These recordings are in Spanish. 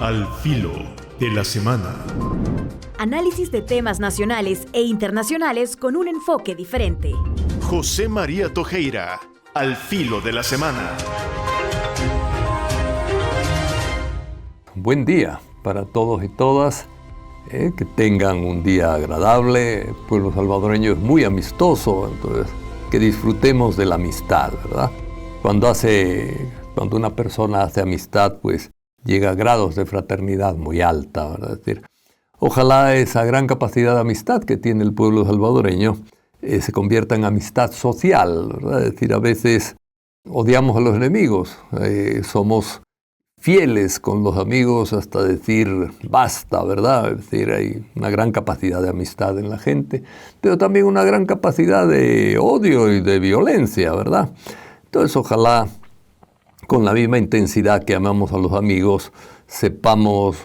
Al filo de la semana. Análisis de temas nacionales e internacionales con un enfoque diferente. José María Tojeira, al filo de la semana. Buen día para todos y todas. Que tengan un día agradable. El pueblo salvadoreño es muy amistoso, entonces que disfrutemos de la amistad, ¿verdad? Cuando una persona hace amistad, pues llega a grados de fraternidad muy alta, ¿verdad? Es decir, ojalá esa gran capacidad de amistad que tiene el pueblo salvadoreño se convierta en amistad social, ¿verdad? Es decir, a veces odiamos a los enemigos, somos fieles con los amigos hasta decir basta, ¿verdad? Es decir, hay una gran capacidad de amistad en la gente, pero también una gran capacidad de odio y de violencia, ¿verdad? Entonces, ojalá con la misma intensidad que amamos a los amigos, sepamos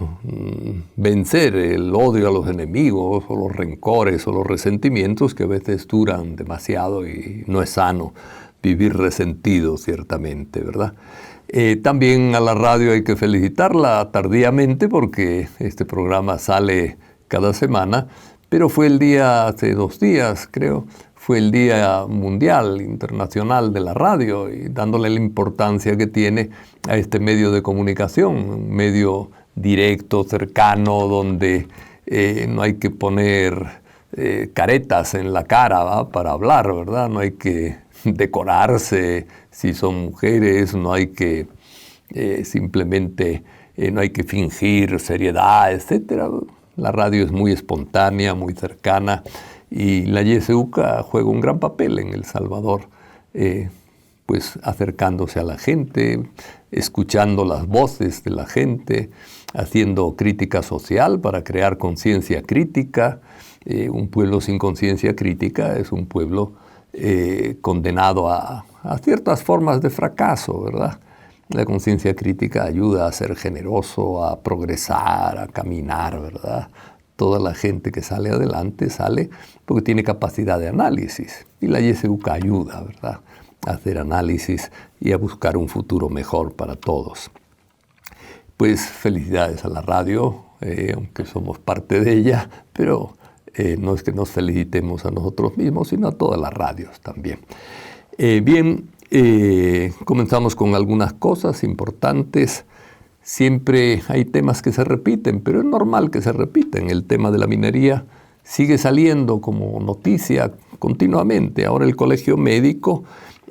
vencer el odio a los enemigos, o los rencores, o los resentimientos que a veces duran demasiado y no es sano vivir resentido, ciertamente, ¿verdad? También a la radio hay que felicitarla tardíamente porque este programa sale cada semana, pero fue el día, hace 2 días creo, fue el Día Mundial Internacional de la Radio y dándole la importancia que tiene a este medio de comunicación, un medio directo, cercano, donde no hay que poner caretas en la cara, ¿va? Para hablar, ¿verdad? No hay que decorarse si son mujeres, no hay que simplemente no hay que fingir seriedad, etc. La radio es muy espontánea, muy cercana y la YSUCA juega un gran papel en El Salvador, pues acercándose a la gente, escuchando las voces de la gente, haciendo crítica social para crear conciencia crítica. Un pueblo sin conciencia crítica es un pueblo condenado a ciertas formas de fracaso, ¿verdad? La conciencia crítica ayuda a ser generoso, a progresar, a caminar, ¿verdad? Toda la gente que sale adelante sale porque tiene capacidad de análisis. Y la YSUCA ayuda, ¿verdad?, a hacer análisis y a buscar un futuro mejor para todos. Pues felicidades a la radio, aunque somos parte de ella, pero no es que nos felicitemos a nosotros mismos, sino a todas las radios también. Comenzamos con algunas cosas importantes. Siempre hay temas que se repiten, pero es normal que se repiten. El tema de la minería sigue saliendo como noticia continuamente. Ahora el Colegio Médico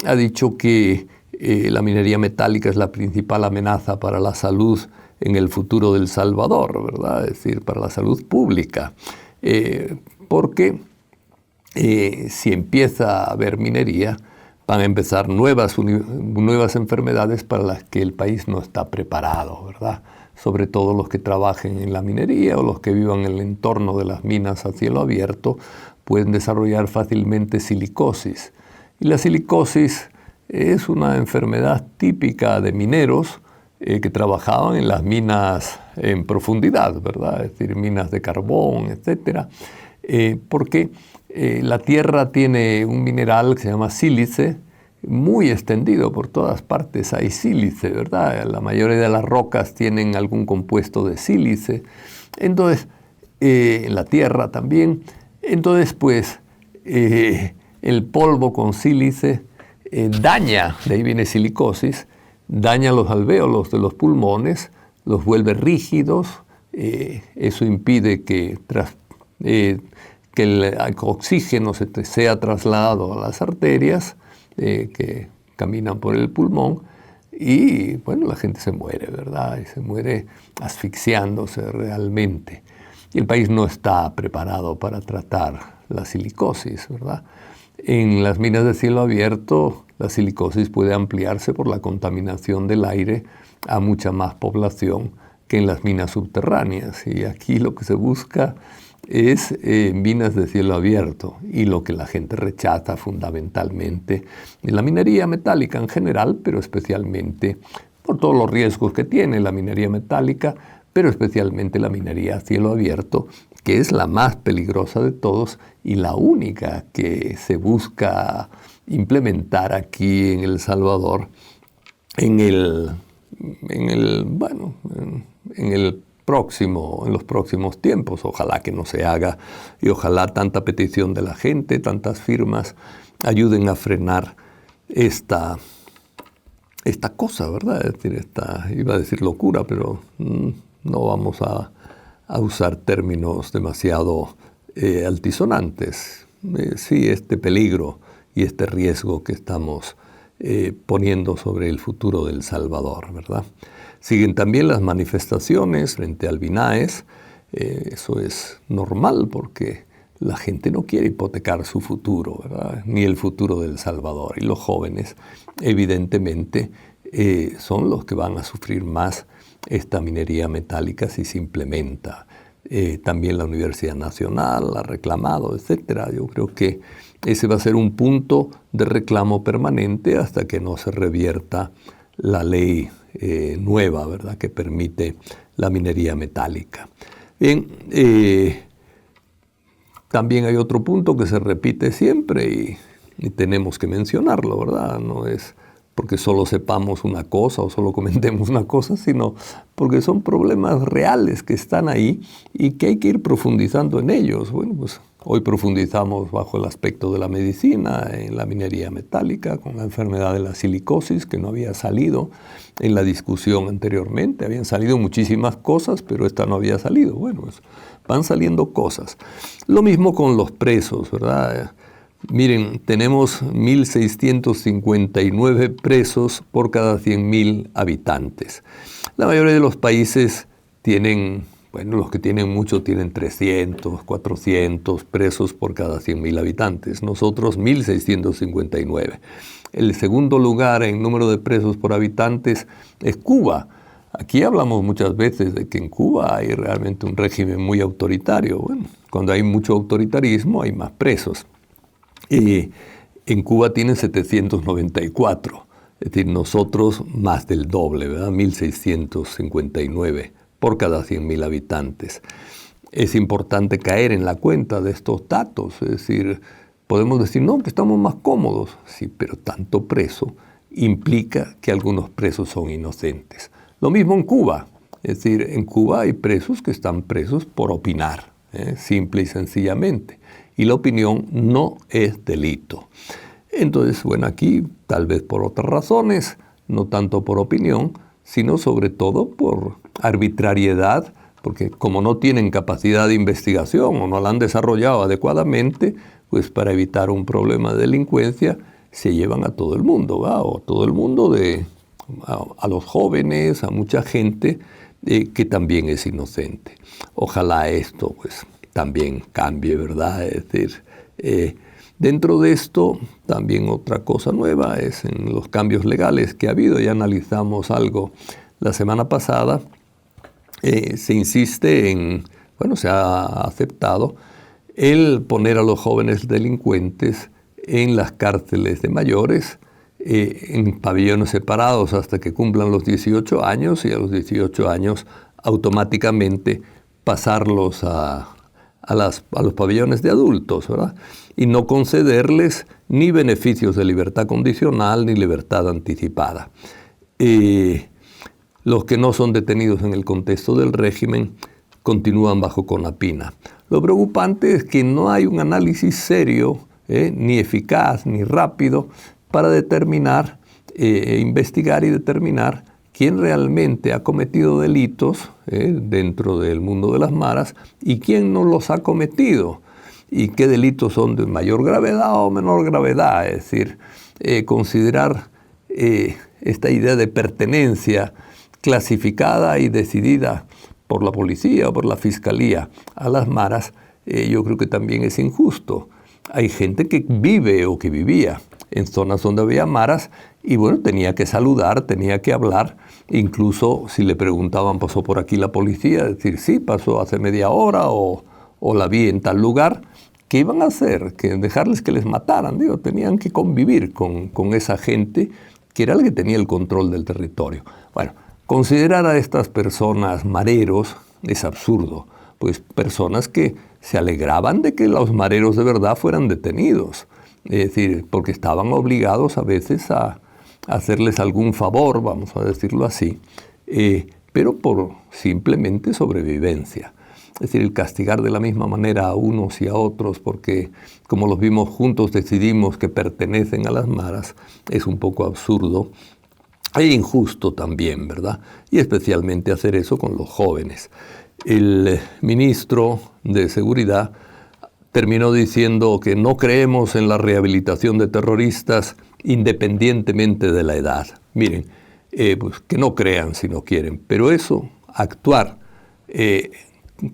ha dicho que la minería metálica es la principal amenaza para la salud en el futuro del Salvador, ¿verdad? Es decir, para la salud pública. Porque si empieza a haber minería, van a empezar nuevas enfermedades para las que el país no está preparado, ¿verdad? Sobre todo los que trabajen en la minería o los que vivan en el entorno de las minas a cielo abierto pueden desarrollar fácilmente silicosis. Y la silicosis es una enfermedad típica de mineros que trabajaban en las minas en profundidad, ¿verdad? Es decir, minas de carbón, etc. Porque la tierra tiene un mineral que se llama sílice, muy extendido por todas partes hay sílice, ¿verdad? La mayoría de las rocas tienen algún compuesto de sílice. Entonces, en la tierra también. Entonces, pues, el polvo con sílice daña, de ahí viene silicosis, daña los alvéolos de los pulmones, los vuelve rígidos. Eso impide que el oxígeno sea trasladado a las arterias que caminan por el pulmón y, bueno, la gente se muere, ¿verdad? Y se muere asfixiándose realmente. Y el país no está preparado para tratar la silicosis, ¿verdad? En las minas de cielo abierto, la silicosis puede ampliarse por la contaminación del aire a mucha más población que en las minas subterráneas. Y aquí lo que se busca es minas de cielo abierto y lo que la gente rechaza fundamentalmente es la minería metálica en general, pero especialmente por todos los riesgos que tiene la minería metálica, pero especialmente la minería a cielo abierto, que es la más peligrosa de todos y la única que se busca implementar aquí en El Salvador en en los próximos tiempos. Ojalá que no se haga y ojalá tanta petición de la gente, tantas firmas ayuden a frenar esta cosa, ¿verdad? Es decir, iba a decir locura, pero no vamos a usar términos demasiado altisonantes. Sí, este peligro y este riesgo que estamos poniendo sobre el futuro de El Salvador, ¿verdad? Siguen también las manifestaciones frente al BINAES. Eso es normal porque la gente no quiere hipotecar su futuro, ¿verdad? Ni el futuro de El Salvador. Y los jóvenes, evidentemente, son los que van a sufrir más esta minería metálica si se implementa. También la Universidad Nacional ha reclamado, etcétera. Yo creo que ese va a ser un punto de reclamo permanente hasta que no se revierta la ley nueva, ¿verdad?, que permite la minería metálica. Bien, también hay otro punto que se repite siempre y tenemos que mencionarlo, ¿verdad? No es porque solo sepamos una cosa o solo comentemos una cosa, sino porque son problemas reales que están ahí y que hay que ir profundizando en ellos. Bueno, pues hoy profundizamos bajo el aspecto de la medicina, en la minería metálica, con la enfermedad de la silicosis, que no había salido en la discusión anteriormente. Habían salido muchísimas cosas, pero esta no había salido. Bueno, pues van saliendo cosas. Lo mismo con los presos, ¿verdad? Miren, tenemos 1.659 presos por cada 100.000 habitantes. La mayoría de los países tienen, bueno, los que tienen mucho tienen 300, 400 presos por cada 100.000 habitantes. Nosotros 1.659. El segundo lugar en número de presos por habitantes es Cuba. Aquí hablamos muchas veces de que en Cuba hay realmente un régimen muy autoritario. Bueno, cuando hay mucho autoritarismo hay más presos. En Cuba tienen 794, es decir, nosotros más del doble, ¿verdad? 1.659 por cada 100.000 habitantes. Es importante caer en la cuenta de estos datos, es decir, podemos decir, no, que estamos más cómodos, sí, pero tanto preso implica que algunos presos son inocentes. Lo mismo en Cuba, es decir, en Cuba hay presos que están presos por opinar, simple y sencillamente. Y la opinión no es delito. Entonces, bueno, aquí tal vez por otras razones, no tanto por opinión, sino sobre todo por arbitrariedad, porque como no tienen capacidad de investigación o no la han desarrollado adecuadamente, pues para evitar un problema de delincuencia se llevan a todo el mundo, ¿va? O todo el mundo a los jóvenes, a mucha gente que también es inocente. Ojalá esto, pues, también cambie, ¿verdad? Es decir, dentro de esto, también otra cosa nueva es en los cambios legales que ha habido. Ya analizamos algo la semana pasada. Se insiste se ha aceptado el poner a los jóvenes delincuentes en las cárceles de mayores, en pabellones separados hasta que cumplan los 18 años y a los 18 años automáticamente pasarlos a los pabellones de adultos, ¿verdad? Y no concederles ni beneficios de libertad condicional ni libertad anticipada. Los que no son detenidos en el contexto del régimen continúan bajo CONAPINA. Lo preocupante es que no hay un análisis serio, ni eficaz, ni rápido, para determinar, investigar y determinar quién realmente ha cometido delitos dentro del mundo de las maras y quién no los ha cometido y qué delitos son de mayor gravedad o menor gravedad. Es decir, considerar esta idea de pertenencia clasificada y decidida por la policía o por la fiscalía a las maras, yo creo que también es injusto. Hay gente que vive o que vivía en zonas donde había maras y bueno, tenía que saludar, tenía que hablar, incluso si le preguntaban, ¿pasó por aquí la policía? Decir, sí, pasó hace media hora o la vi en tal lugar. ¿Qué iban a hacer? Que dejarles que les mataran. Digo, tenían que convivir con esa gente que era la que tenía el control del territorio. Bueno, considerar a estas personas mareros es absurdo, pues personas que se alegraban de que los mareros de verdad fueran detenidos. Es decir, porque estaban obligados a veces a hacerles algún favor, vamos a decirlo así, pero por simplemente sobrevivencia. Es decir, el castigar de la misma manera a unos y a otros porque, como los vimos juntos, decidimos que pertenecen a las maras, es un poco absurdo e injusto también, ¿verdad? Y especialmente hacer eso con los jóvenes. El ministro de Seguridad terminó diciendo que no creemos en la rehabilitación de terroristas independientemente de la edad. Miren, pues que no crean si no quieren, pero eso, actuar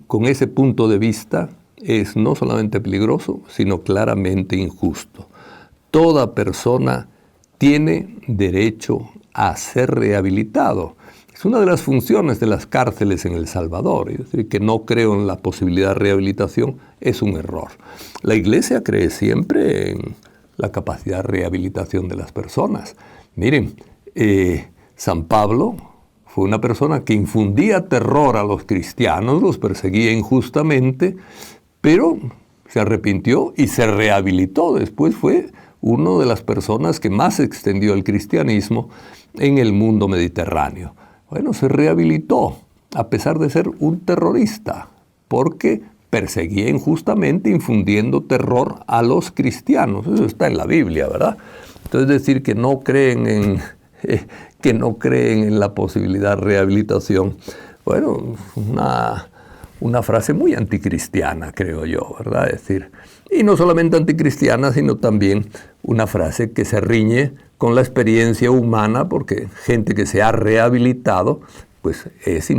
con ese punto de vista es no solamente peligroso, sino claramente injusto. Toda persona tiene derecho a ser rehabilitado. Es una de las funciones de las cárceles en El Salvador. Es decir, que no creo en la posibilidad de rehabilitación es un error. La Iglesia cree siempre en la capacidad de rehabilitación de las personas. Miren, San Pablo fue una persona que infundía terror a los cristianos, los perseguía injustamente, pero se arrepintió y se rehabilitó. Después fue una de las personas que más extendió el cristianismo en el mundo mediterráneo. Bueno, se rehabilitó a pesar de ser un terrorista, porque perseguía injustamente infundiendo terror a los cristianos. Eso está en la Biblia, ¿verdad? Entonces decir que no creen en la posibilidad de rehabilitación, bueno, una frase muy anticristiana, creo yo, ¿verdad? Es decir, y no solamente anticristiana, sino también una frase que se riñe con la experiencia humana, porque gente que se ha rehabilitado, pues es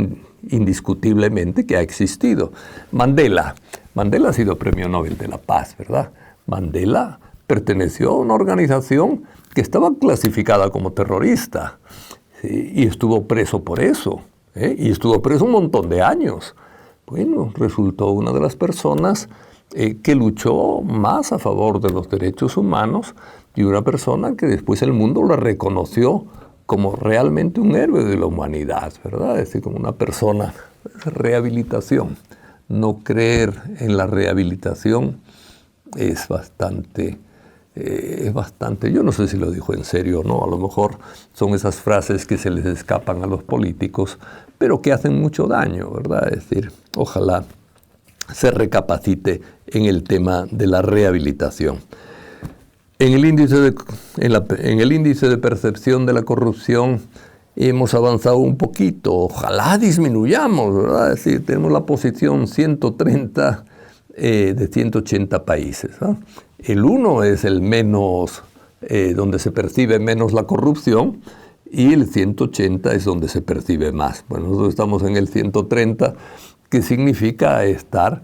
indiscutiblemente que ha existido. Mandela ha sido Premio Nobel de la Paz, ¿verdad? Mandela perteneció a una organización que estaba clasificada como terrorista, ¿sí? Y estuvo preso por eso, y estuvo preso un montón de años. Bueno, resultó una de las personas que luchó más a favor de los derechos humanos y una persona que después el mundo la reconoció como realmente un héroe de la humanidad, ¿verdad? Es decir, como una persona de rehabilitación. No creer en la rehabilitación es bastante, yo no sé si lo dijo en serio o no, a lo mejor son esas frases que se les escapan a los políticos, pero que hacen mucho daño, ¿verdad? Es decir, ojalá se recapacite en el tema de la rehabilitación. En el índice de percepción de la corrupción hemos avanzado un poquito, ojalá disminuyamos, ¿verdad? Es decir, tenemos la posición 130 de 180 países, ¿no? El 1 es el menos, donde se percibe menos la corrupción, y el 180 es donde se percibe más. Bueno, nosotros estamos en el 130, que significa estar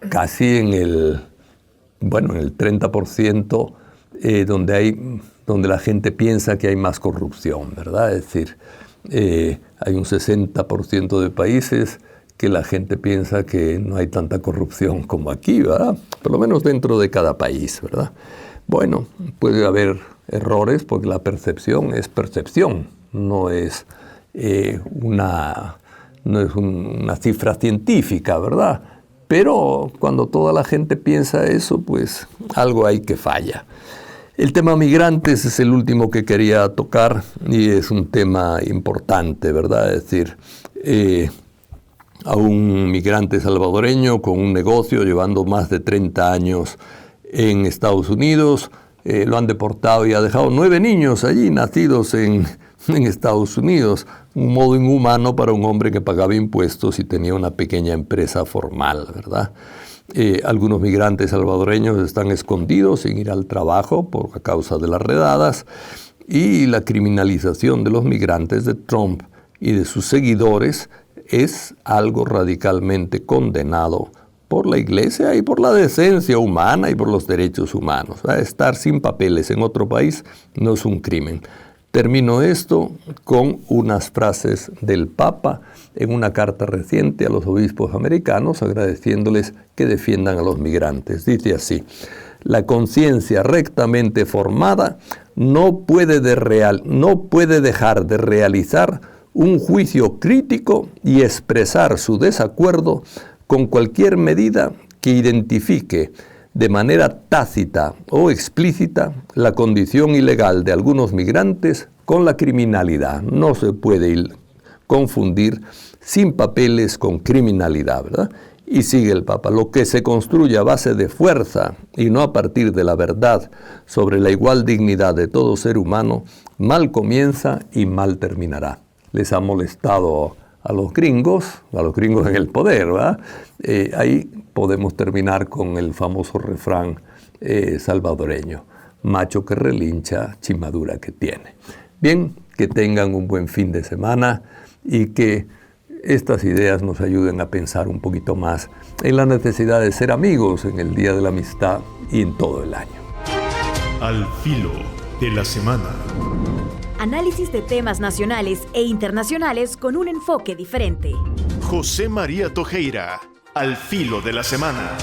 casi en el 30% donde la gente piensa que hay más corrupción, ¿verdad? Es decir, hay un 60% de países que la gente piensa que no hay tanta corrupción como aquí, ¿verdad? Por lo menos dentro de cada país, ¿verdad? Bueno, puede haber errores porque la percepción es percepción, no es una cifra científica, ¿verdad? Pero cuando toda la gente piensa eso, pues algo hay que falla. El tema migrantes es el último que quería tocar y es un tema importante, ¿verdad? Es decir, a un migrante salvadoreño con un negocio llevando más de 30 años en Estados Unidos, lo han deportado y ha dejado 9 niños allí nacidos en Estados Unidos, un modo inhumano para un hombre que pagaba impuestos y tenía una pequeña empresa formal, ¿verdad? Algunos migrantes salvadoreños están escondidos sin ir al trabajo por causa de las redadas, y la criminalización de los migrantes de Trump y de sus seguidores es algo radicalmente condenado por la Iglesia y por la decencia humana y por los derechos humanos. Estar sin papeles en otro país no es un crimen. Termino esto con unas frases del Papa en una carta reciente a los obispos americanos agradeciéndoles que defiendan a los migrantes. Dice así: la conciencia rectamente formada no puede dejar de realizar un juicio crítico y expresar su desacuerdo con cualquier medida que identifique de manera tácita o explícita la condición ilegal de algunos migrantes con la criminalidad. No se puede confundir sin papeles con criminalidad, ¿verdad? Y sigue el Papa: lo que se construye a base de fuerza y no a partir de la verdad sobre la igual dignidad de todo ser humano, mal comienza y mal terminará. Les ha molestado a los gringos en el poder, ¿verdad? Ahí podemos terminar con el famoso refrán salvadoreño: macho que relincha, chimadura que tiene. Bien, que tengan un buen fin de semana y que estas ideas nos ayuden a pensar un poquito más en la necesidad de ser amigos en el Día de la Amistad y en todo el año. Al filo de la semana. Análisis de temas nacionales e internacionales con un enfoque diferente. José María Tojeira, al filo de la semana.